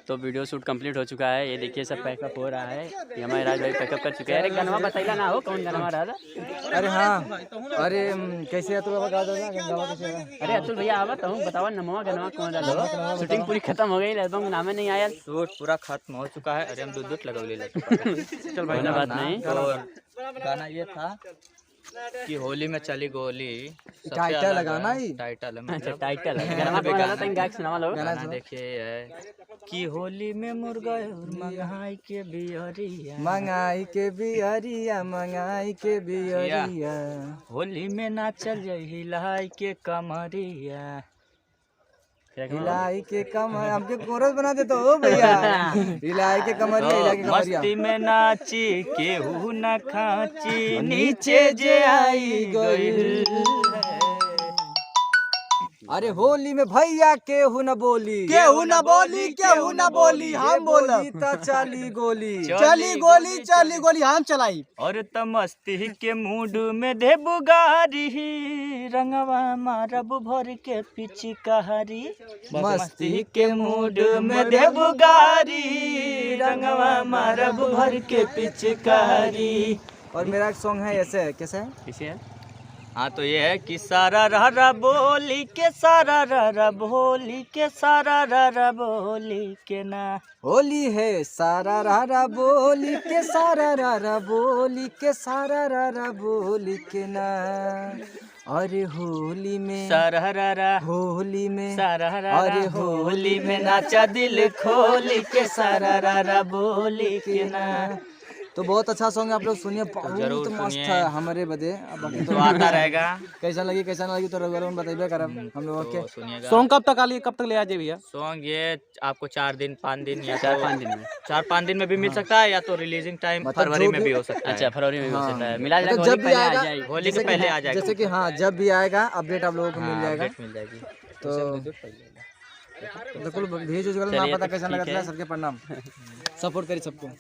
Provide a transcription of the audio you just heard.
तो video shoot complete हो चुका है। ये देखिए सब पैकअप हो रहा है। ये हमारे राज भाई पैकअप कर चुके हैं। अरे गनवा बताइला ना हो कौन गनवा रहा था? अरे हाँ, अरे कैसे है तू बता दो ना गनवा कैसे है? अरे अतुल भैया आवत हूँ, बताओ नमवा गनवा कौन रहा? शूटिंग पूरी खत्म हो गई, लगभग नामे नहीं आया। शूट पूरा खत्म हो चुका है। अरे हम दूध लगौले चल भाई बात नहीं। गाना ये था कि होली में चली गोली। टाइटल लगाना ही। टाइटल अच्छा टाइटल गनवा कौन रहा था? इन गायक सुनावा लो। गाना देखिए है कि होली में मुर्गा और मंगाई के बियरिया, मंगाई के बियरिया, मंगाई के बियरिया, होली में नाचल हिलाई के कमरिया, हिलाई के कमर हमके कोरस बना देते हो भैया। हिलाई के कमरिया, हिलाई के कमरिया, मस्ती में नाची केहू न खाची, नीचे जे आई गई। अरे होली में भैया केहू न बोली, केहू न बोली, केहू न बोली, हम बोली त चली गोली, चली गोली, चली गोली हम चलाई। और तमस्ती के मूड में दे बुगारी, रंगवा मारब भर के पिचकारी। मस्ती के मूड में दे बुगारी, रंगवा मारब भर के पिचकारी। और मेरा एक सॉन्ग है ऐसे, कैसे है? किसे है? हाँ तो ये है कि सारा रा बोली के, सारा रा बोली के, सारा रा बोली के ना। होली है सारा रा बोली के, सारा रा बोली के, सारा रा बोली के ना। अरे होली में सारा रा, होली में सारा रा, अरे होली में नाचा दिल खोली के, सारा रा बोली के ना। तो बहुत अच्छा सॉन्ग आप लोग सुनिए, बहुत जरूर मस्त सुनिए। है हमारे बदे। अब बाकी तो आता रहेगा। कैसा लगी तो रविवार में बताइए करब हम लोग के। तो सुनिएगा। सॉन्ग कब तक आली, कब तक ले आ जाए भैया? सॉन्ग ये आपको 4 दिन 5 दिन या 4-5 दिन में। 4-5 दिन में भी मिल सकता है, या तो रिलीजिंग टाइम मतलब फरवरी जो में भी हो सकता है। अच्छा फरवरी में भी हो सकता है। मिला मतलब जुला जब भी आएगा, होली के पहले आ जाएगा। जैसे कि हाँ जब भी आएगा अपडेट आप लोगों को मिल जाएगा। अपडेट मिल जाएगी। तो बिल्कुल भेज ना पता कैसा लगा था। सबके प्रणाम, सपोर्ट करिए सबको।